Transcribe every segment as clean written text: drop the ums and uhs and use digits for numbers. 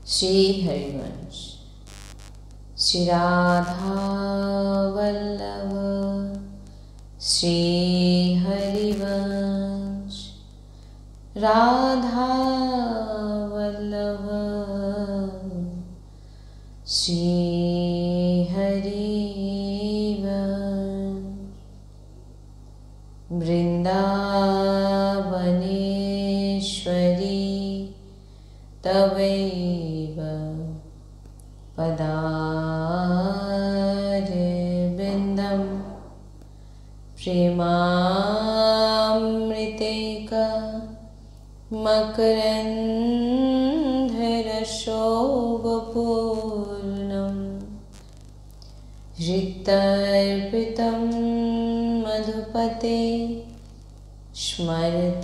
श्री हरिवंश। श्री राधा वल्लभ श्री हरिवंश। राधा वल्लभ श्री हरिवंश। वृंदावनेश्वरी तवैव पदारविन्दं प्रेमामृतैका मकरन्धरशोभपूर्णं हृत्तर्पितं मधुपते स्मरतापमोघ्रम्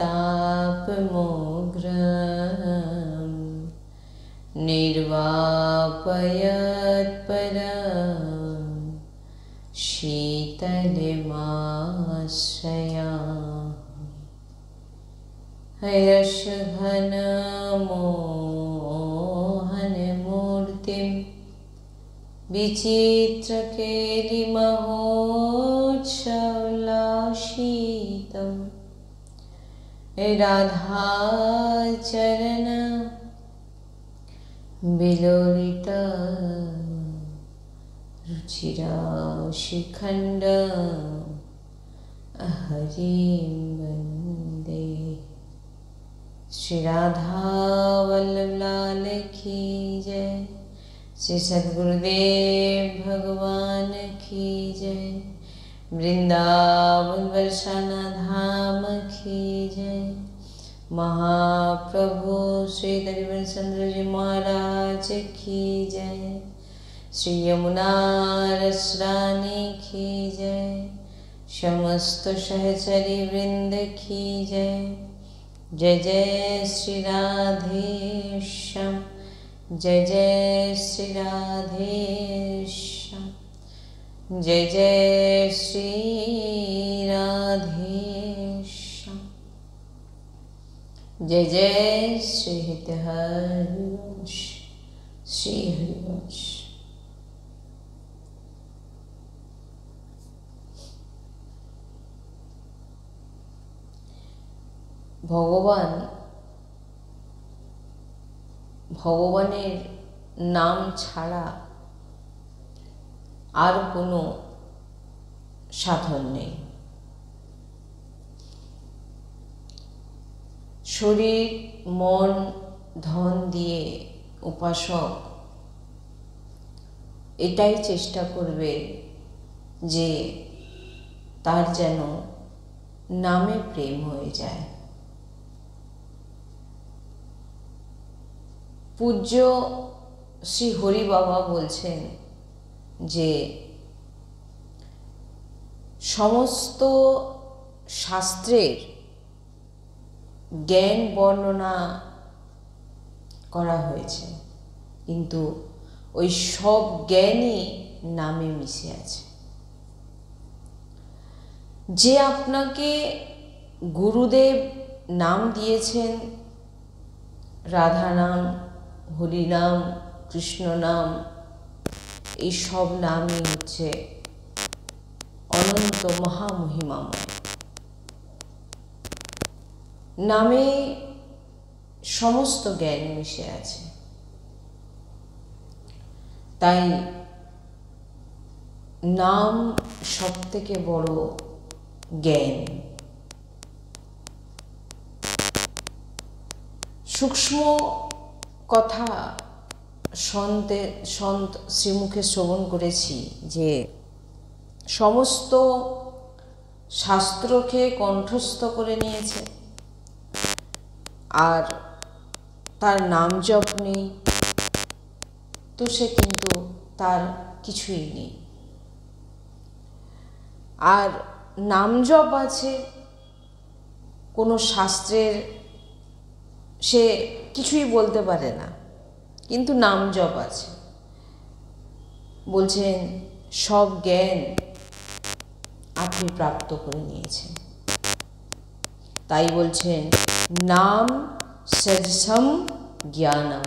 निर्वापयत्परं शीतलमाश्रयामि। हर्षघनमोहनमूर्तिं विचित्रकेलिमहोत्सवलासितं राधाचरण विलोलिता रुचिराशिखण्ड हरिं वन्दे। श्री राधा वल्लभ लाल की जय। श्री सद्गुरुदेव भगवान की जय। वृंदावन बरसाना धाम की जय। महाप्रभु श्री हरिवंशचंद्र जी महाराज की जय। श्री यमुना रसरानी की जय। समस्त सहचरी वृंद की जय। जय जय श्री राधेश्याम। जय जय श्री राधेश्याम। जय जय श्री राधेश्याम। जय जय श्री हरिवंश। श्री हरिवंश। ভগবানের নাম ছাড়া আর কোনো সাধন নেই। শরীর মন ধন দিয়ে উপাসক এটাই চেষ্টা করবে যে তার যেন নামে প্রেম হয়ে যায়। পূজ্য শ্রী হরি বাবা বলছেন যে সমস্ত শাস্ত্রের জ্ঞান বর্ণনা করা হয়েছে, কিন্তু ওই সব জ্ঞানই নামে মিশে আছে। যে আপনাকে গুরুদেব নাম দিয়েছেন, রাধা নাম, হরি নাম, কৃষ্ণ নাম, এই সব নামই হচ্ছে অনন্ত মহামহিমাময়। নামে সমস্ত জ্ঞান মিশে আছে। তাই নাম সবথেকে বড় জ্ঞান। সূক্ষ্ম কথা সন্ত শ্রীমুখে শ্রবণ করেছি যে সমস্ত শাস্ত্রকে কণ্ঠস্থ করে নিয়েছে, আর তার নাম জপ নেই, তো সে কিন্তু তার কিছুই নেই। আর নাম জপ আছে, কোনো শাস্ত্রের সে কিছুই বলতে পারে না, কিন্তু নাম জপ আছে। বলছেন সব জ্ঞান আপনি প্রাপ্ত করে নিয়েছেন। তাই বলছেন নাম সজসম জ্ঞানম।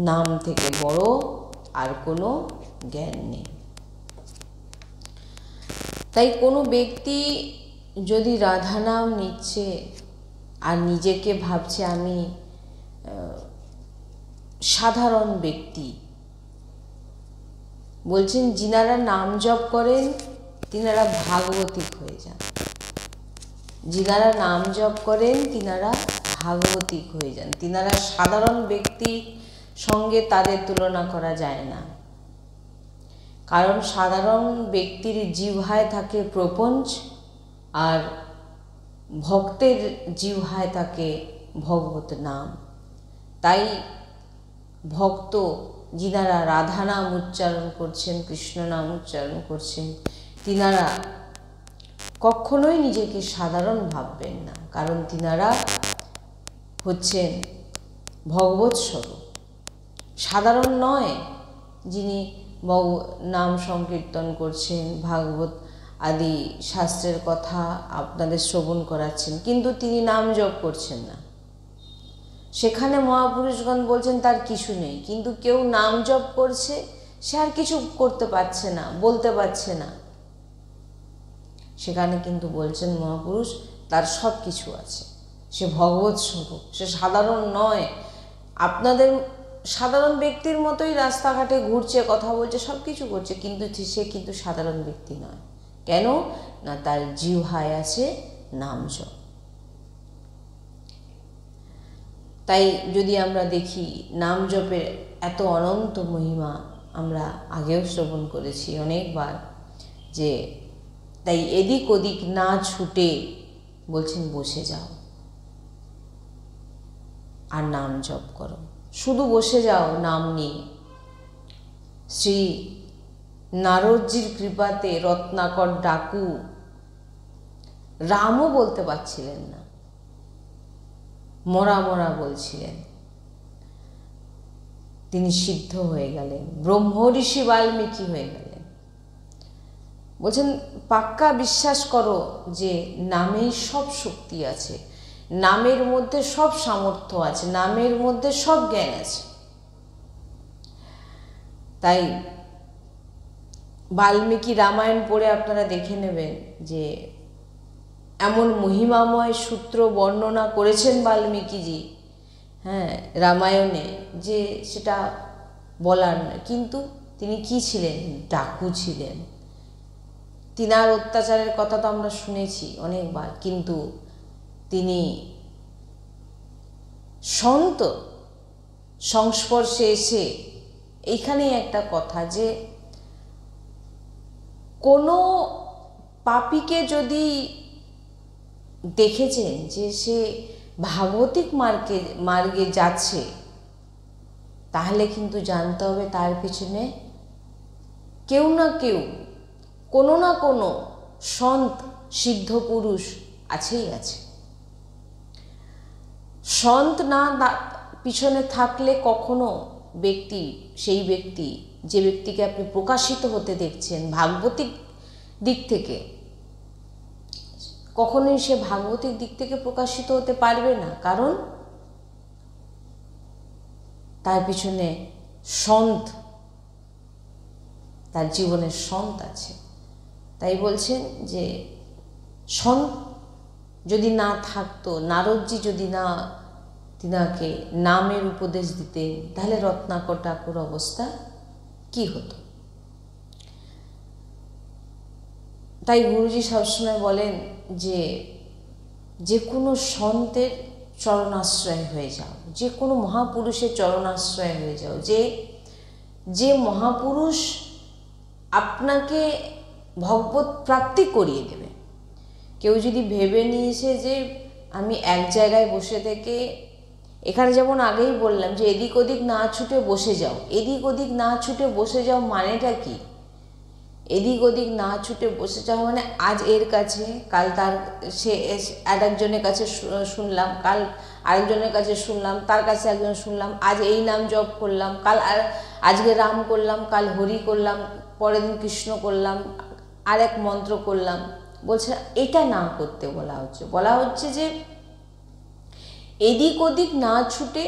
নাম থেকে বড় আর কোনো জ্ঞান নেই। তাই কোনো ব্যক্তি যদি রাধা নাম নিচ্ছে আর নিজেকে ভাবছে আমি সাধারণ ব্যক্তি, বলছেন যিনারা নাম জপ করেন তিনারা ভাগবতিক হয়ে যান। যিনারা নাম জপ করেন তিনারা ভাগবতিক হয়ে যান। তিনারা সাধারণ ব্যক্তির সঙ্গে তাদের তুলনা করা যায় না। কারণ সাধারণ ব্যক্তির জিহ্বায় থাকে প্রপঞ্চ, আর ভক্তের জিহ্বায় থাকে ভগবত নাম। তাই ভক্ত যিনারা রাধা নাম উচ্চারণ করছেন, কৃষ্ণ নাম উচ্চারণ করছেন, তিনারা কখনোই নিজেকে সাধারণ ভাববেন না। কারণ তিনারা হচ্ছেন ভগবৎ স্বরূপ। সাধারণ নয় যিনি নাম সংকীর্তন করছেন, ভাগবত আদি শাস্ত্রের কথা আপনাদের শ্রবণ করাচ্ছেন, কিন্তু তিনি নাম জপ করছেন না। সেখানে মহাপুরুষগণ বলছেন তার কিছু নেই, কিন্তু কেউ নাম জপ করছে, সে আর কিছু করতে পারছে না, বলতে পারছে না। সেখানে কিন্তু বলছেন মহাপুরুষ তার সব কিছু আছে, সে ভগবৎ স্বরূপ, সে সাধারণ নয়। আপনাদের সাধারণ ব্যক্তির মতোই রাস্তাঘাটে ঘুরছে, কথা বলছে, সব কিছু করছে, কিন্তু সে কিন্তু সাধারণ ব্যক্তি নয়। কেন না, তার জিহ্বায় আছে নাম জপ। তাই যদি আমরা দেখি নাম জপের এত অনন্ত মহিমা, আমরা আগেও শ্রবণ করেছি অনেকবার, যে তাই এদিক ওদিক না ছুটে বলছেন বসে যাও আর নাম জপ করো। শুধু বসে যাও নাম নিয়ে। শ্রী নারদজির কৃপাতে রত্নাকর ডাকু রামও বলতে পারছিলেন না, মরা মরা বলছিলেন। তিনি সিদ্ধ হয়ে গেলেন, ব্রহ্ম ঋষি বাল্মীকি হয়ে গেলেন। বলছেন পাক্কা বিশ্বাস করো যে নামেই সব শক্তি আছে, নামের মধ্যে সব সামর্থ্য আছে, নামের মধ্যে সব জ্ঞান আছে। তাই বাল্মীকি রামায়ণ পড়ে আপনারা দেখে নেবেন যে এমন মহিমাময় সূত্র বর্ণনা করেছেন বাল্মীকিজি, হ্যাঁ, রামায়ণে, যে সেটা বলার নয়। কিন্তু তিনি কি ছিলেন? ডাকু ছিলেন। তিনার অত্যাচারের কথা তো আমরা শুনেছি অনেকবার, কিন্তু তিনি সন্ত সংস্পর্শে এসে এইখানেই একটা কথা, যে কোনো পাপীকে যদি দেখেছেন যে সে ভাগবতিক মার্গে যাচ্ছে, তাহলে কিন্তু জানতে হবে তার পিছনে কেউ না কেউ, কোনো না কোনো সন্ত সিদ্ধ পুরুষ আছেই আছে। সন্ত না পিছনে থাকলে কখনো সেই ব্যক্তি যে ব্যক্তিকে আপনি প্রকাশিত হতে দেখছেন ভাগবতিক দিক থেকে, কখনোই সে ভাগবতিক দিক থেকে প্রকাশিত হতে পারবে না। কারণ তার পিছনে সন্ত, তার জীবনের সন্ত আছে। তাই বলছেন যে সন্ত যদি না থাকতো, নারদজি যদি না তিনাকে নামের উপদেশ দিতেন, তাহলে রত্নাকর ঠাকুর অবস্থা কি হতো? তাই গুরুজি সবসময় বলেন যে যে কোনো সন্তের চরণাশ্রয় হয়ে যাও, যে কোনো মহাপুরুষের চরণাশ্রয় হয়ে যাও। যে মহাপুরুষ আপনাকে ভগবত প্রাপ্তি করিয়ে দেবে। কেউ যদি ভেবে নিয়েছে যে আমি এক জায়গায় বসে থেকে, এখানে যেমন আগেই বললাম যে এদিক ওদিক না ছুটে বসে যাও, এদিক ওদিক না ছুটে বসে যাও মানেটা কি? এদিক ওদিক না ছুটে বসে যাও মানে আজ এর কাছে, কাল সে আরেকজনের কাছে শুনলাম, কাল আরেকজনের কাছে শুনলাম, তার কাছে একজন শুনলাম, আজ এই নাম জপ করলাম, আজকে রাম করলাম, কাল হরি করলাম, পরের দিন কৃষ্ণ করলাম, আরেক মন্ত্র করলাম। বলছে এটা না করতে বলা হচ্ছে যে এদিক ওদিক না ছুটে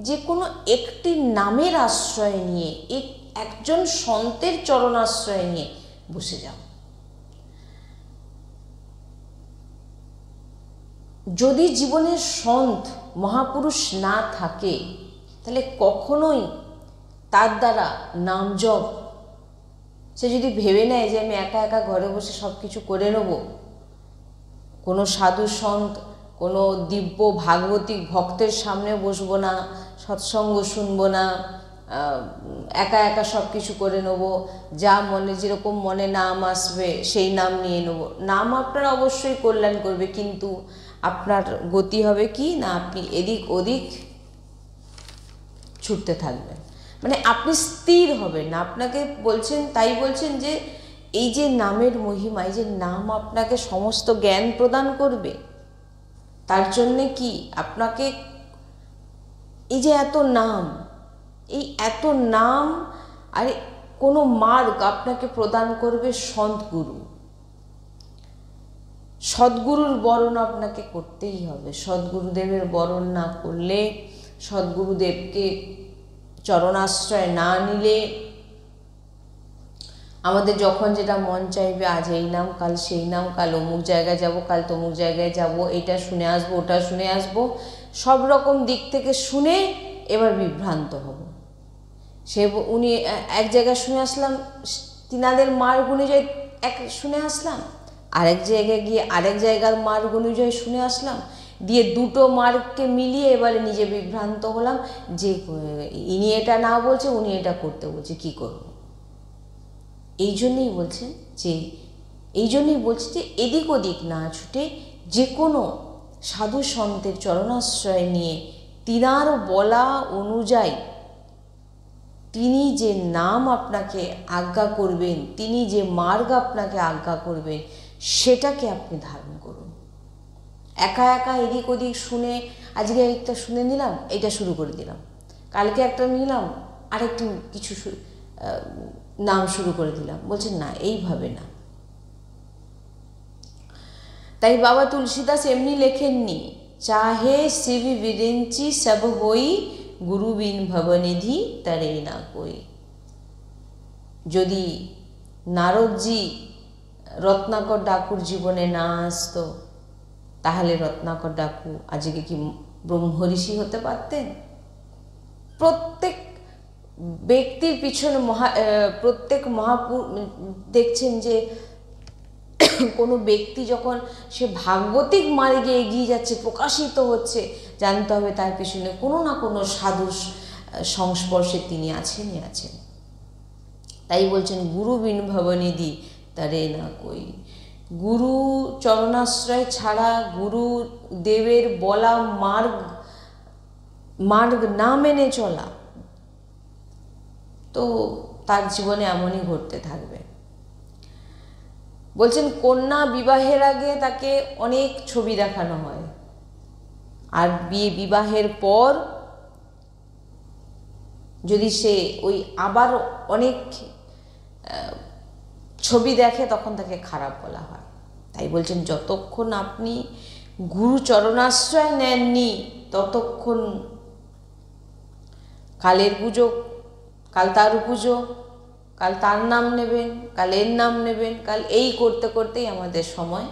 যে কোনো একটি নামের আশ্রয় নিয়ে, একজন সন্তের চরণ আশ্রয় নিয়ে বসে যাও। যদি জীবনে সন্ত মহাপুরুষ না থাকে তাহলে কখনোই তার দ্বারা নাম জপ, সে যদি ভেবে নেয় যে আমি একা একা ঘরে বসে সব কিছু করে নেব, কোনো সাধু সন্ত, কোনো দিব্য ভাগবতিক ভক্তের সামনে বসবো না, সৎসঙ্গ শুনবো না, একা একা সব কিছু করে নেব, যা মনে যেরকম মনে নাম আসবে সেই নাম নিয়ে নেব। নাম আপনার অবশ্যই কল্যাণ করবে, কিন্তু আপনার গতি হবে কি না, আপনি এদিক ওদিক ছুটতে থাকবেন, মানে আপনি স্থির হবেন না। আপনাকে বলছেন, তাই বলছেন যে এই যে নামের মহিমা, এই যে নাম আপনাকে সমস্ত জ্ঞান প্রদান করবে, তার জন্যে কি আপনাকে এই যে এত নাম, এই এত নাম আর কোনো মার্গ আপনাকে প্রদান করবে সদ্গুরু। সদ্গুরুর বরণ আপনাকে করতেই হবে। সদ্গুরুদেবের বরণ না করলে, সদ্গুরুদেবকে চরণাশ্রয় না নিলে, আমাদের যখন যেটা মন চাইবে, আজ এই নাম, কাল সেই নাম, কাল অমুক জায়গায় যাব, কাল তমুক জায়গায় যাব, এটা শুনে আসবো, ওটা শুনে আসবো, সব রকম দিক থেকে শুনে এবার বিভ্রান্ত হব। উনি এক জায়গায় শুনে আসলাম, তিনাদের মার্গ অনুযায়ী শুনে আসলাম, আরেক জায়গায় গিয়ে আরেক জায়গার মার্গ অনুযায়ী শুনে আসলাম, দিয়ে দুটো মার্গকে মিলিয়ে এবারে নিজে বিভ্রান্ত হলাম যে ইনি এটা না বলছে, উনি এটা করতে বলছে, কি করব। এই জন্যই বলছেন যে এদিক ওদিক না ছুটে যে কোনো সাধু সন্তের চরণাশ্রয় নিয়ে তিনার বলা অনুযায়ী তিনি যে নাম আপনাকে আজ্ঞা করবেন, তিনি যে মার্গ আপনাকে আজ্ঞা করবেন, সেটাকে আপনি ধারণ করুন। একা একা এদিক ওদিক শুনে, আজকে একটা শুনে নিলাম, এটা শুরু করে দিলাম, কালকে একটা নিলাম, আরেকটি কিছু নাম শুরু করে দিলাম, বলছেন না, এইভাবে না। তাই বাবা তুলসীদাস এমনি লেখেননি, চাহে শিব বিরিঞ্চি সব হই, গুরু বিন ভবনিধি তারে না কই। যদি নারদজি রত্নাকর ডাকুর জীবনে না আসতো, তাহলে রত্নাকর ডাকু আজকে কি ব্রহ্মঋষি হতে পারতেন? প্রত্যেক ব্যক্তির পিছনে প্রত্যেক দেখছেন যে কোনো ব্যক্তি যখন সে ভাগবতিক মার্গে এগিয়ে যাচ্ছে, প্রকাশিত হচ্ছে, জানতে হবে তার পিছনে কোনো না কোনো সাধুর সংস্পর্শে তিনি আছেনই আছেন। তাই বলছেন গুরু বিন ভবনিধি তারে না কই। গুরু চরণাশ্রয় ছাড়া, গুরু দেবের বলা মার্গ না মেনে চলা, তো তার জীবনে এমনই ঘটতে থাকবে। বলছেন কন্যা বিবাহের আগে তাকে অনেক ছবি দেখানো হয়, আর বিবাহের পর যদি সে ওই আবার অনেক ছবি দেখে, তখন তাকে খারাপ বলা হয়। তাই বলছেন যতক্ষণ আপনি গুরু চরণাশ্রয় নেননি, ততক্ষণ কালের পুজো, কাল তার পুজো, কাল তার নাম নেবেন, কাল এর নাম নেবেন, কাল এই করতে করতেই আমাদের সময়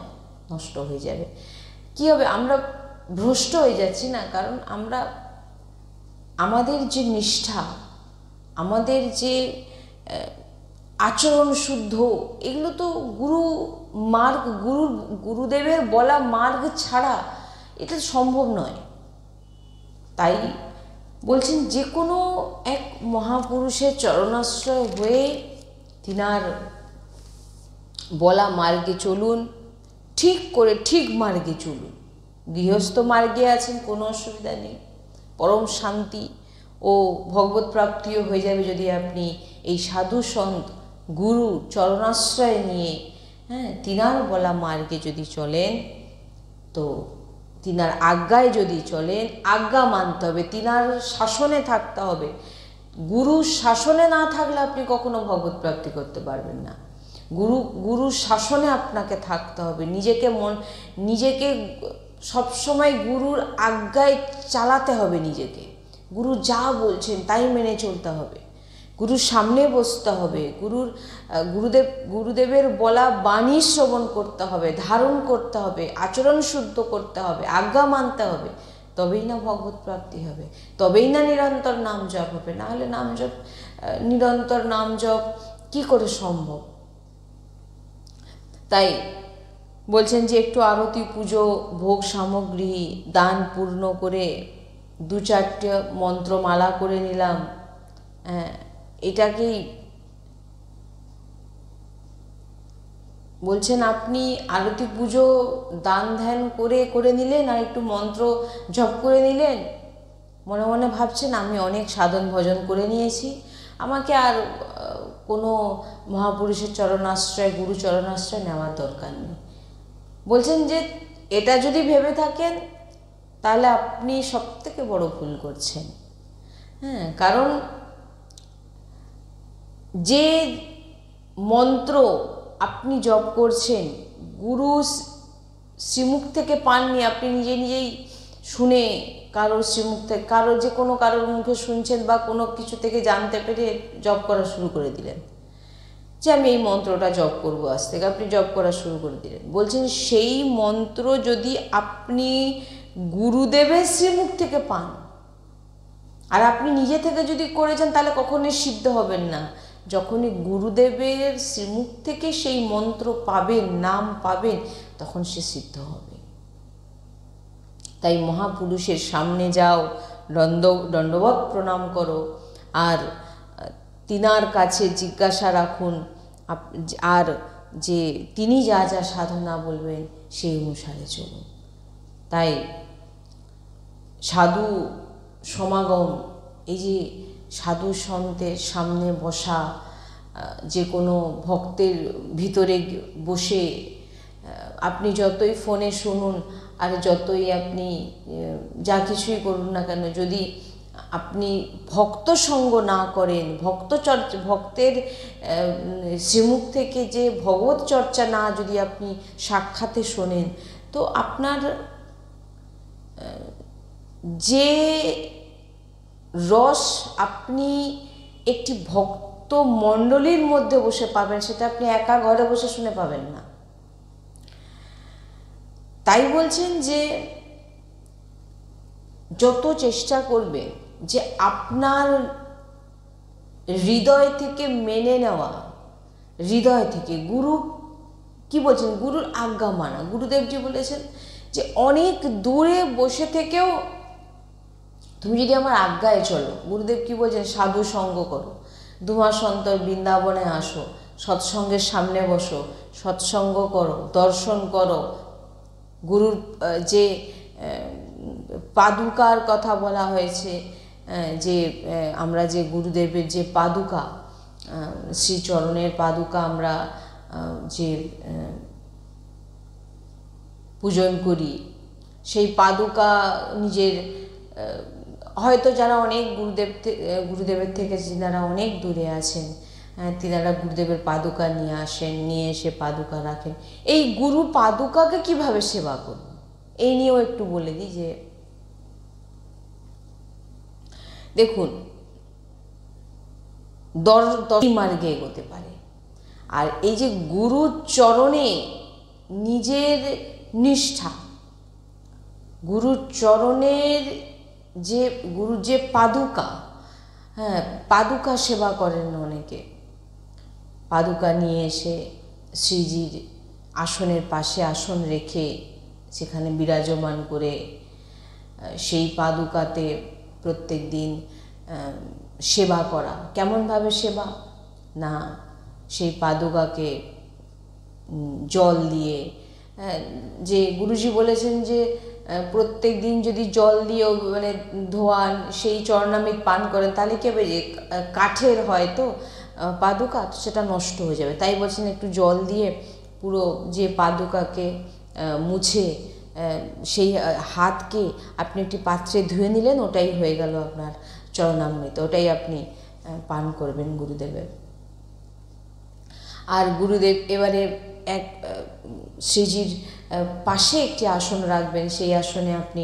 নষ্ট হয়ে যাবে। কি হবে? আমরা ভ্রষ্ট হয়ে যাচ্ছি না, কারণ আমরা আমাদের যে নিষ্ঠা, আমাদের যে আচরণ শুদ্ধ, এগুলো তো গুরুদেবের বলা মার্গ ছাড়া এটা সম্ভব নয়। তাই বলছেন যে কোনো এক মহাপুরুষের চরণাশ্রয় হয়ে তিনার বলা মার্গে চলুন, ঠিক করে ঠিক মার্গে চলুন। গৃহস্থ মার্গে আছেন, কোনো অসুবিধা নেই, পরম শান্তি ও ভগবত প্রাপ্তিও হয়ে যাবে যদি আপনি এই সাধু সন্ত গুরু চরণাশ্রয় নিয়ে তিনার বলা মার্গে যদি চলেন, তো তিনার আজ্ঞায় যদি চলেন, আজ্ঞা মানতে হবে, তিনার শাসনে থাকতে হবে। গুরুর শাসনে না থাকলে আপনি কখনো ভগবত প্রাপ্তি করতে পারবেন না। গুরুর শাসনে আপনাকে থাকতে হবে, নিজেকে সবসময় গুরুর আজ্ঞায় চালাতে হবে নিজেকে। গুরু যা বলছেন তাই মেনে চলতে হবে, গুরুর সামনে বসতে হবে, গুরুদেবের বলা বাণী শ্রবণ করতে হবে, ধারণ করতে হবে, আচরণ শুদ্ধ করতে হবে, আজ্ঞা মানতে হবে, তবেই না ভগবত প্রাপ্তি হবে, তবেই না নিরন্তর নাম জপ হবে। না হলে নাম জপ, নিরন্তর নাম জপ কি করে সম্ভব? তাই বলছেন যে একটু আরতি, পুজো, ভোগ সামগ্রী দান পূর্ণ করে 2-4টে মন্ত্রমালা করে নিলাম, এটাকেই বলছেন আপনি আরতি পুজো দান ধ্যান করে নিলেন, আর একটু মন্ত্র জপ করে নিলেন, মনে মনে ভাবছেন আমি অনেক সাধন ভজন করে নিয়েছি, আমাকে আর কোনো মহাপুরুষের চরণাশ্রয়, গুরু চরণাশ্রয় নেওয়ার দরকার নেই। বলছেন যে এটা যদি ভেবে থাকেন তাহলে আপনি সবথেকে বড় ভুল করছেন। কারণ যে মন্ত্র আপনি জপ করছেন গুরু শ্রীমুখ থেকে পাননি, আপনি নিজেই শুনে কারোর শ্রীমুখ থেকে, কারোর মুখে শুনছেন বা কোনো কিছু থেকে জানতে পেরে জপ করা শুরু করে দিলেন যে আমি এই মন্ত্রটা জপ করবো, আজ থেকে আপনি জপ করা শুরু করে দিলেন। বলছেন সেই মন্ত্র যদি আপনি গুরুদেবের শ্রীমুখ থেকে পান আর আপনি নিজে থেকে যদি করে যান তাহলে কখনোই সিদ্ধ হবেন না। যখনই গুরুদেবের শ্রীমুখ থেকে সেই মন্ত্র পাবেন, নাম পাবেন, তখন সে সিদ্ধ হবে। তাই মহাপুরুষের সামনে যাও, দণ্ডবত প্রণাম করো, আর তিনার কাছে জিজ্ঞাসা রাখুন, আর যে তিনি যা যা সাধনা বলবেন সেই অনুসারে চলুন। তাই সাধু সমাগম, এই যে সাধু সন্তের সামনে বসা, যে কোনো ভক্তের ভিতরে বসে আপনি যতই ফোনে শুনুন আর যতই আপনি যা কিছুই করুন না কেন, যদি আপনি ভক্ত সঙ্গ না করেন, ভক্তের শ্রীমুখ থেকে যে ভগবত চর্চা না যদি আপনি সাক্ষাতে শোনেন, তো আপনার যে রস আপনি একটি ভক্ত মণ্ডলীর মধ্যে বসে পাবেন সেটা আপনি একা ঘরে বসে শুনে পাবেন না। তাই বলছেন যে যত চেষ্টা করবে যে আপনার হৃদয় থেকে মেনে নেওয়া, হৃদয় থেকে গুরু কি বলছেন, গুরুর আজ্ঞা মানা। গুরুদেবজি বলেছেন যে অনেক দূরে বসে থেকেও তুমি যদি আমার আজ্ঞায় চলো, গুরুদেব কি বলছেন, সাধু সঙ্গ করো, 2 মাস অন্তর বৃন্দাবনে আসো, সৎসঙ্গের সামনে বসো, সৎসঙ্গ করো, দর্শন করো, গুরুর যে পাদুকার কথা বলা হয়েছে, যে আমরা যে গুরুদেবের যে পাদুকা, শ্রীচরণের পাদুকা আমরা যে পূজন করি, সেই পাদুকা নিজের, হয়তো যারা অনেক গুরুদেবের থেকে যারা অনেক দূরে আছেন, তিনারা গুরুদেবের পাদুকা নিয়ে আসেন, নিয়ে এসে পাদুকা রাখেন। এই গুরু পাদুকাকে কিভাবে সেবা করব এই নিয়েও একটু বলে দিই। যে দেখুন, মার্গে এগোতে পারে, আর এই যে গুরুর চরণে নিজের নিষ্ঠা, গুরুর চরণের যে গুরুর যে পাদুকা, পাদুকা সেবা করেন অনেকে, পাদুকা নিয়ে এসে শ্রীজির আসনের পাশে আসন রেখে সেখানে বিরাজমান করে সেই পাদুকাতে প্রত্যেক দিন সেবা করা। কেমনভাবে সেবা না, সেই পাদুকাকে জল দিয়ে, যে গুরুজি বলেছেন যে প্রত্যেক দিন যদি জল দিয়ে মানে ধোয়ান, সেই চরণামৃত পান করেন, তাহলে কি হবে, যে কাঠের হয়তো পাদুকা, সেটা নষ্ট হয়ে যাবে। তাই বলছেন একটু জল দিয়ে পুরো যে পাদুকাকে মুছে সেই হাতকে আপনি একটি পাত্রে ধুয়ে নিলেন, ওটাই হয়ে গেল আপনার চরণামৃত, ওটাই আপনি পান করবেন গুরুদেবের। আর গুরুদেব এবারে এক শ্রীজির পাশে একটি আসন রাখবেন। সেই আসনে আপনি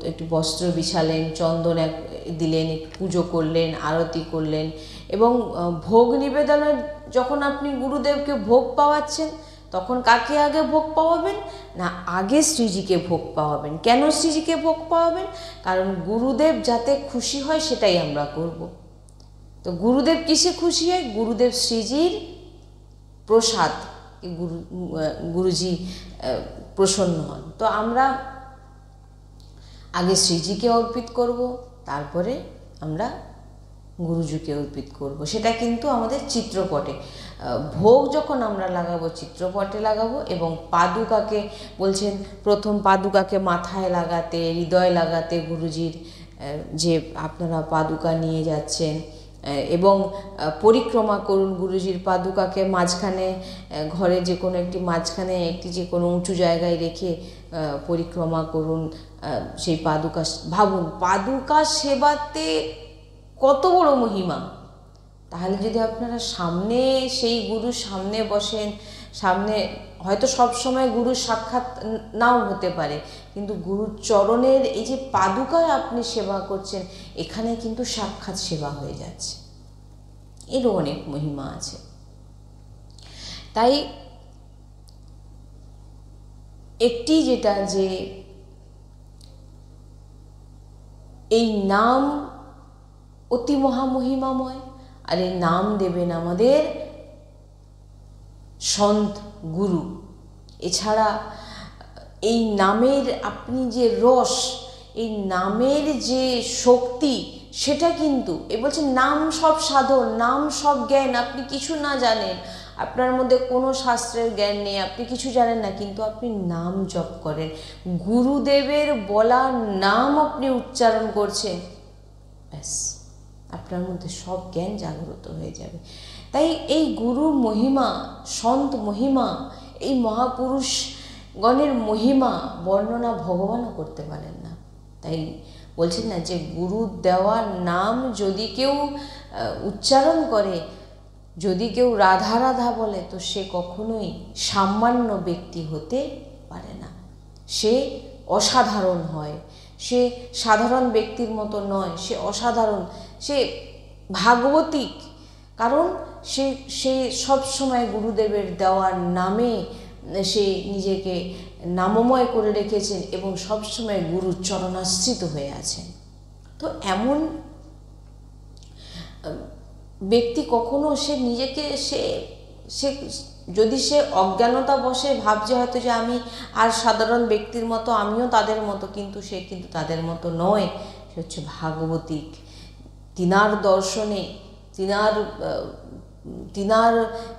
একটি বস্ত্র বিছালেন, চন্দন দিলেন, একটু পুজো করলেন, আরতি করলেন এবং ভোগ নিবেদনের যখন আপনি গুরুদেবকে ভোগ পাওয়াচ্ছেন তখন কাকে আগে ভোগ পাওয়াবেন না, আগে শ্রীজিকে ভোগ পাওয়াবেন। কেন শ্রীজিকে ভোগ পাওয়াবেন? কারণ গুরুদেব যাতে খুশি হয় সেটাই আমরা করব। তো গুরুদেব কিসে খুশি হয়? গুরুদেব শ্রীজির প্রসাদ গুরুজি প্রসন্ন হন। তো আমরা আগে শ্রীজিকে অর্পিত করব, তারপরে আমরা গুরুজিকে অর্পিত করব। সেটা কিন্তু আমাদের চিত্রপটে ভোগ যখন আমরা লাগাবো চিত্রপটে লাগাবো। এবং পাদুকাকে বলছেন প্রথম পাদুকাকে মাথায় লাগাতে, হৃদয় লাগাতে গুরুজির, যে আপনারা পাদুকা নিয়ে যাচ্ছেন এবং পরিক্রমা করুন গুরুজির পাদুকাকে মাঝখানে, ঘরে যে কোনো একটি মাঝখানে একটি যে কোনো উঁচু জায়গায় রেখে পরিক্রমা করুন সেই পাদুকা। ভাবুন পাদুকা সেবাতে কত বড় মহিমা। তাহলে যদি আপনারা সামনে সেই গুরুর সামনে বসেন, সামনে হয়তো সব সময় গুরুর সাক্ষাৎ নাও হতে পারে, কিন্তু গুরুর চরণের এই যে পাদুকায় আপনি সেবা করছেন, এখানে কিন্তু সাক্ষাৎ সেবা হয়ে যাচ্ছে। এরও অনেক মহিমা আছে। তাই একটি যেটা যে এই নাম অতি মহামহিমাময়, আর এই নাম দেবেন আমাদের সন্ত গুরু। এছাড়া এই নামের আপনি যে রস, এই নামের যে শক্তি, সেটা কিন্তু বলছে নাম সব সাধন, নাম সব জ্ঞান। আপনি কিছু না জানেন, আপনার মধ্যে কোনো শাস্ত্রের জ্ঞান নেই, আপনি কিছু জানেন না, কিন্তু আপনি নাম জপ করেন, গুরুদেবের বলা নাম আপনি উচ্চারণ করছেন, ব্যাস আপনার মধ্যে সব জ্ঞান জাগ্রত হয়ে যাবে। তাই এই গুরুর মহিমা, সন্ত মহিমা, এই মহাপুরুষগণের মহিমা বর্ণনা ভগবানও করতে পারেন না। তাই বলছেন না যে গুরুর দেওয়া নাম যদি কেউ উচ্চারণ করে, যদি কেউ রাধা রাধা বলে, তো সে কখনোই সামান্য ব্যক্তি হতে পারে না, সে অসাধারণ হয়। সে সাধারণ ব্যক্তির মতো নয়, সে অসাধারণ, সে ভাগবতিক। কারণ সে সবসময় গুরুদেবের দেওয়ার নামে সে নিজেকে নামময় করে রেখেছেন এবং সবসময় গুরুর চরণাশ্রিত হয়ে আছেন। তো এমন ব্যক্তি কখনো সে নিজেকে সে যদি সে অজ্ঞানতা বসে ভাবছে হয়তো যে আমি আর সাধারণ ব্যক্তির মতো, আমিও তাদের মতো, কিন্তু সে কিন্তু তাদের মতো নয়। সে হচ্ছে ভাগবতিক। তিনার দর্শনে, তিনার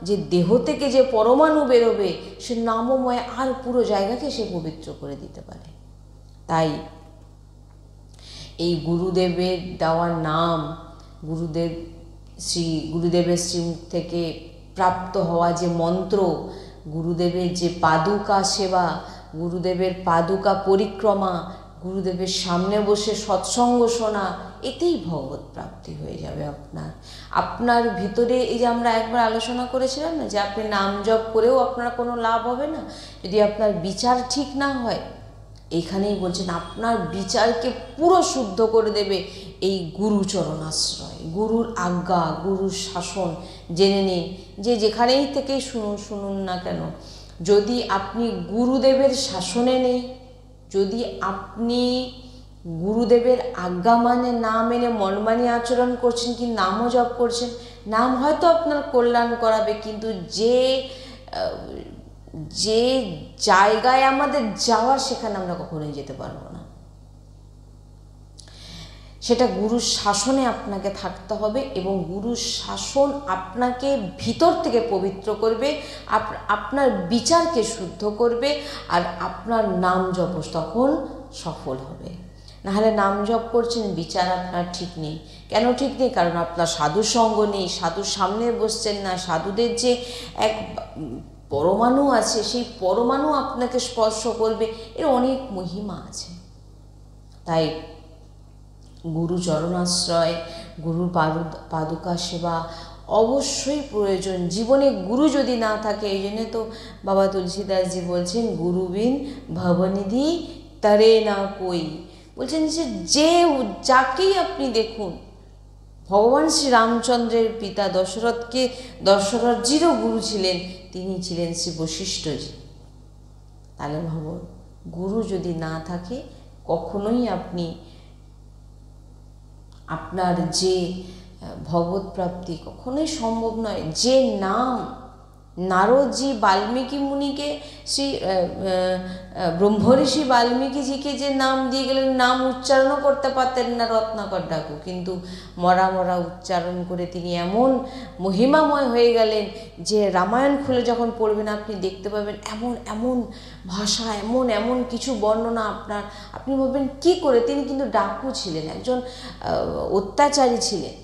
যে দেহ থেকে যে পরমাণু বেরোবে, সে নামময় আর পুরো জায়গাকে সে পবিত্র করে দিতে পারে। তাই এই গুরুদেবের দেওয়া নাম, গুরুদেবের শ্রীমুখ থেকে প্রাপ্ত হওয়া যে মন্ত্র, গুরুদেবের যে পাদুকা সেবা, গুরুদেবের পাদুকা পরিক্রমা, গুরুদেবের সামনে বসে সৎসঙ্গ শোনা, এতেই ভগবত প্রাপ্তি হয়ে যাবে আপনার ভিতরে। এই যে আমরা একবার আলোচনা করেছিলাম না যে আপনি নাম জপ করেও আপনার কোনো লাভ হবে না যদি আপনার বিচার ঠিক না হয়। এইখানেই বলছেন আপনার বিচারকে পুরো শুদ্ধ করে দেবে এই গুরুচরণাশ্রয়, গুরুর আজ্ঞা, গুরুর শাসন জেনে নিন। যে যেখানেই থেকে শুনুন না কেন, যদি আপনি গুরুদেবের শাসনে নেই, যদি আপনি গুরুদেবের আজ্ঞা না মেনে মনমানি আচরণ করছেন, কি নামও জপ করছেন, নাম হয়তো আপনার কল্যাণ করাবে, কিন্তু যে জায়গায় আমাদের যাওয়ার, সেখানে আমরা কখনোই যেতে পারবো না। সেটা গুরুর শাসনে আপনাকে থাকতে হবে এবং গুরুর শাসন আপনাকে ভিতর থেকে পবিত্র করবে, আপনার বিচারকে শুদ্ধ করবে, আর আপনার নাম জপ তখন সফল হবে। নাহলে নাম জপ করছেন, বিচার আপনার ঠিক নেই। কেন ঠিক নেই? কারণ আপনার সাধু সঙ্গ নেই, সাধুর সামনে বসছেন না, সাধুদের যে এক পরমাণু আছে, সেই পরমাণু আপনাকে স্পর্শ করবে, এর অনেক মহিমা আছে। তাই গুরু চরণাশ্রয়, গুরুর পাদুকা সেবা অবশ্যই প্রয়োজন। জীবনে গুরু যদি না থাকে, এই জন্যে তো বাবা তুলসীদাসজি বলছেন গুরুবিন ভবনিধি তরে না কই। বলছেন যে যাকেই আপনি দেখুন, ভগবান শ্রী রামচন্দ্রের পিতা দশরথজিরও গুরু ছিলেন, তিনি ছিলেন শ্রী বশিষ্ঠজি। তাহলে ভাবুন, গুরু যদি না থাকে কখনোই আপনি আপনার যে ভগবত প্রাপ্তি কখনোই সম্ভব নয়। যে নাম নারদজি বাল্মীকি মুনিকে, শ্রী ব্রহ্মঋষি বাল্মীকিজিকে যে নাম দিয়ে গেলেন, নাম উচ্চারণও করতে পারতেন না রত্নাকর ডাকু, কিন্তু মরা মরা উচ্চারণ করে তিনি এমন মহিমাময় হয়ে গেলেন যে রামায়ণ খুলে যখন পড়বেন আপনি দেখতে পাবেন এমন এমন ভাষা, এমন এমন কিছু বর্ণনা আপনি ভাববেন কী করে। তিনি কিন্তু ডাকু ছিলেন, একজন অত্যাচারী ছিলেন,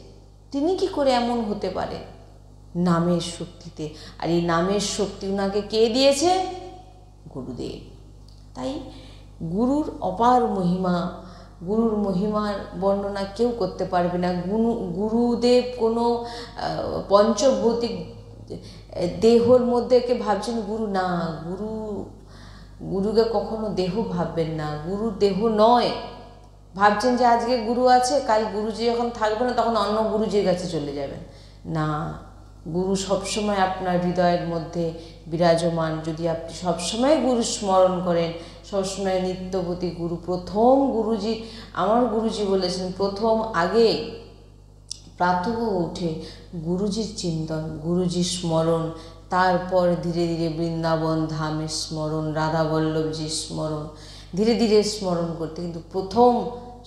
তিনি কি করে এমন হতে পারে? নামের শক্তিতে। আর এই নামের শক্তি উনাকে কে দিয়েছে? গুরুদেব। তাই গুরুর অপার মহিমা, গুরুর মহিমার বর্ণনা কেউ করতে পারবে না। গুরুদেব কোনো পঞ্চভৌতিক দেহর মধ্যে কে ভাবছেন গুরু না, গুরুকে কখনো দেহ ভাববেন না, গুরু দেহ নয়। ভাবছেন যে আজকে গুরু আছে, কাল গুরুজি যখন থাকবে না তখন অন্য গুরুজির কাছে চলে যাবেন, না। গুরু সবসময় আপনার হৃদয়ের মধ্যে বিরাজমান। যদি আপনি সবসময় গুরু স্মরণ করেন, সবসময় নিত্যবতী গুরু। প্রথম গুরুজি, আমার গুরুজি বলেছেন, প্রথম আগে প্রাতঃ উঠে গুরুজির চিন্তন, গুরুজির স্মরণ, তারপর ধীরে ধীরে বৃন্দাবন ধামের স্মরণ, রাধা বল্লভজির স্মরণ, ধীরে ধীরে স্মরণ করতে। কিন্তু প্রথম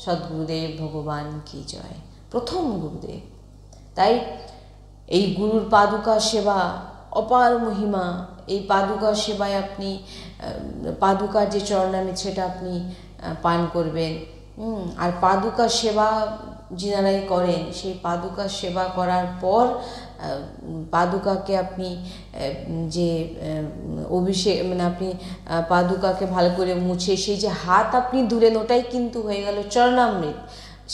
সদ্গুরুদেব ভগবান কি জয়, প্রথম গুরুদেব। তাই এই গুরুর পাদুকা সেবা অপার মহিমা। এই পাদুকা সেবায় আপনি পাদুকার যে চরণামৃত সেটা আপনি পান করবেন। আর পাদুকা সেবা যিনারাই করেন, সেই পাদুকা সেবা করার পর পাদুকাকে আপনি যে অভিষেক, মানে আপনি পাদুকাকে ভালো করে মুছে সেই যে হাত আপনি ধুলেন, ওটাই কিন্তু হয়ে গেল চরণামৃত,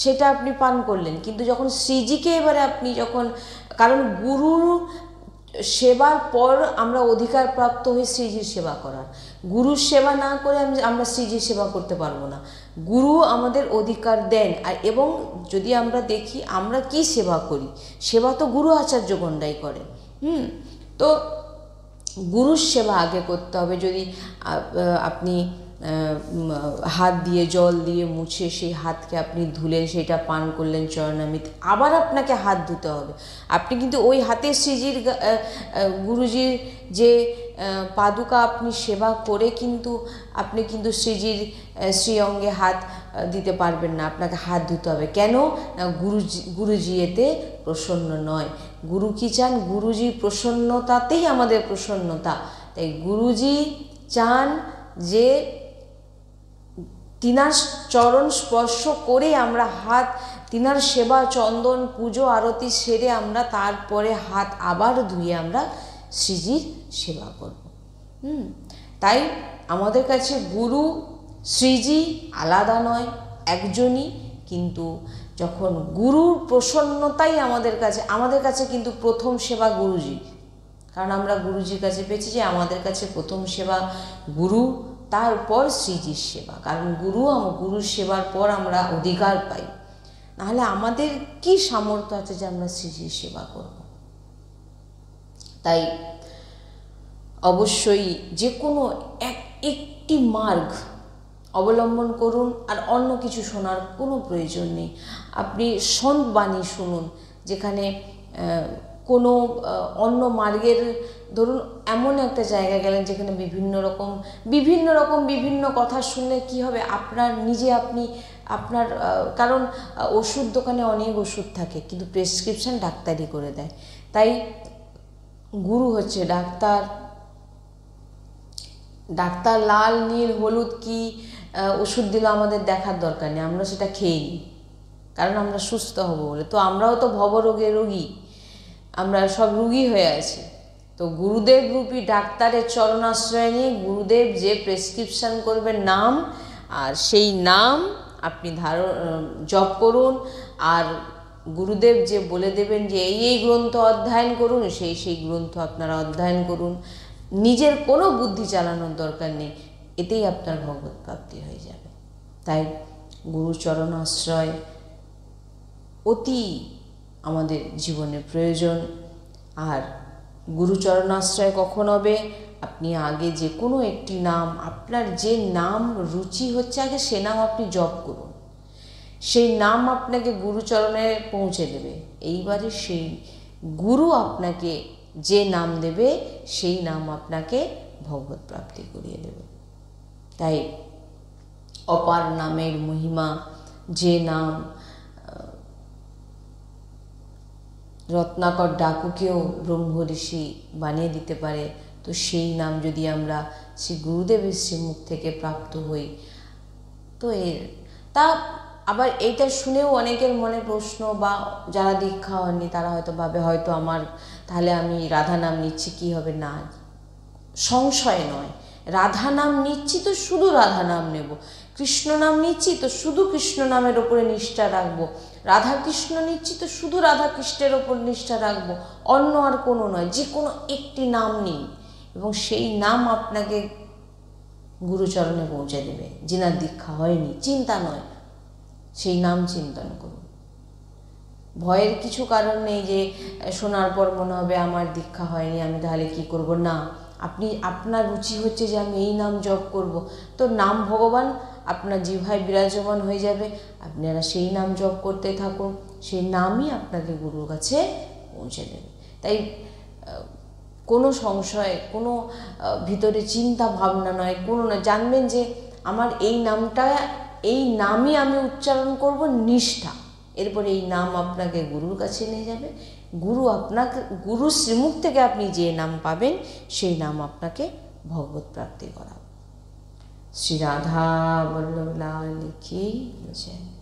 সেটা আপনি পান করলেন। কিন্তু যখন শ্রীজিকে এবারে আপনি যখন, কারণ গুরুর সেবার পর আমরা অধিকার প্রাপ্ত হই শ্রীজির সেবা করার। গুরুর সেবা না করে আমরা শ্রীজির সেবা করতে পারবো না। গুরু আমাদের অধিকার দেন। আর এবং যদি আমরা দেখি আমরা কি সেবা করি, সেবা তো গুরু আচার্য গণ্ডাই করেন। তো গুরুর সেবা আগে করতে হবে। যদি আপনি হাত দিয়ে জল দিয়ে মুছে সেই হাতকে আপনি ধুলেন, সেটা পান করলেন চরণামৃত, আবার আপনাকে হাত ধুতে হবে। আপনি কিন্তু ওই হাতে শ্রীজির গুরুজির যে পাদুকা আপনি সেবা করে কিন্তু আপনি কিন্তু শ্রীজির শ্রীঅঙ্গে হাত দিতে পারবেন না, আপনাকে হাত ধুতে হবে। কেন না, গুরুজি এতে প্রসন্ন নয়। গুরু কি চান? গুরুজির প্রসন্নতাতেই আমাদের প্রসন্নতা। তাই গুরুজি চান যে তিনার চরণ স্পর্শ করে আমরা হাত, তিনার সেবা চন্দন পুজো আরতি সেরে আমরা তারপরে হাত আবার ধুয়ে আমরা শ্রীজির সেবা করব। তাই আমাদের কাছে গুরু শ্রীজি আলাদা নয়, একজনই। কিন্তু যখন গুরুর প্রসন্নতাই আমাদের কাছে কিন্তু প্রথম সেবা গুরুজি। কারণ আমরা গুরুজির কাছে পেয়েছি যে আমাদের কাছে প্রথম সেবা গুরু, তারপর শ্রীজির সেবা। কারণ গুরুর সেবার পর আমরা অধিকার পাই। নাহলে আমাদের কি সামর্থ্য আছে যে আমরা শ্রীজির সেবা করব? তাই অবশ্যই যে কোনো একটি মার্গ অবলম্বন করুন। আর অন্য কিছু শোনার কোনো প্রয়োজন নেই। আপনি সন্ত বাণী শুনুন, যেখানে কোনো অন্য মার্গের, ধরুন এমন একটা জায়গায় গেলেন যেখানে বিভিন্ন কথা শুনলে কি হবে, আপনার কারণ ওষুধ দোকানে অনেক ওষুধ থাকে, কিন্তু প্রেসক্রিপশন ডাক্তারই করে দেয়। তাই গুরু হচ্ছে ডাক্তার লাল নীল হলুদ কি ওষুধ দিল আমাদের দেখার দরকার নেই, আমরা সেটা খেয়ে নিই, কারণ আমরা সুস্থ হব বলে। তো আমরাও তো ভবরোগের রোগী, আমরা সব রোগী হয়ে আছি। তো গুরুদেব রূপী ডাক্তারের চরণাশ্রয় নিয়ে গুরুদেব যে প্রেসক্রিপশন করবেন নাম, আর সেই নাম আপনি জপ করুন। আর গুরুদেব যে বলে দেবেন যে এই গ্রন্থ অধ্যয়ন করুন, সেই গ্রন্থ আপনারা অধ্যয়ন করুন। নিজের কোনো বুদ্ধি চালানোর দরকার নেই, এতেই আপনার ভগবত প্রাপ্তি হয়ে যাবে। তাই গুরুচরণ আশ্রয় অতি আমাদের জীবনে প্রয়োজন। আর গুরুচরণ আশ্রয় কখন হবে? আপনি আগে যে কোনো একটি নাম, আপনার যে নাম রুচি হচ্ছে, আগে সে নাম আপনি জপ করুন। সেই নাম আপনাকে গুরুচরণে পৌঁছে দেবে। এইবারে সেই গুরু আপনাকে যে নাম দেবে, সেই নাম আপনাকে ভগবত প্রাপ্তি করিয়ে দেবে। তাই অপার নামের মহিমা, যে নাম রত্নাকর ডাকুকেও ব্রহ্ম ঋষি বানিয়ে দিতে পারে, তো সেই নাম যদি আমরা শ্রী গুরুদেবের শ্রীমুখ থেকে প্রাপ্ত হই, তো তা আবার এইটা শুনেও অনেকের মনে প্রশ্ন, বা যারা দীক্ষা হয়নি তারা হয়তো ভাবে হয়তো আমার তাহলে আমি রাধা নাম নিচ্ছি কি হবে। না, সংশয় নয়। রাধা নাম নিচ্ছি তো শুধু রাধা নাম নেব, কৃষ্ণ নাম নিচ্ছি তো শুধু কৃষ্ণ নামের ওপরে নিষ্ঠা রাখবো, রাধা কৃষ্ণ নিচ্ছি তো শুধু রাধা কৃষ্ণের ওপর নিষ্ঠা রাখবো, অন্য আর কোনো নয়। যে কোনো একটি নাম নিন এবং সেই নাম আপনাকে গুরুচরণে পৌঁছে দেবে। যিনার দীক্ষা হয়নি, চিন্তা নয়, সেই নাম চিন্তন করুন। ভয়ের কিছু কারণ নেই যে শোনার পর মনে হবে আমার দীক্ষা হয়নি, আমি তাহলে কি করব। না, আপনার রুচি হচ্ছে যে আমি এই নাম জপ করব, তো নাম ভগবান আপনার জিহ্বায় বিরাজমান হয়ে যাবে। আপনারা সেই নাম জপ করতে থাকুন, সেই নামই আপনাকে গুরুর কাছে পৌঁছে দেবে। তাই কোনো সংশয়, কোনো ভিতরে চিন্তা ভাবনা নয়, কোনো না, জানবেন যে আমার এই নামটা, এই নামই আমি উচ্চারণ করব নিষ্ঠা। এরপরে এই নাম আপনাকে গুরুর কাছে নিয়ে যাবে। গুরু আপনাকে, গুরু শ্রীমুখ থেকে আপনি যে নাম পাবেন, সেই নাম আপনাকে ভগবত প্রাপ্তি করাবে। শ্রী রাধা বল্লভ লাল কি জয়।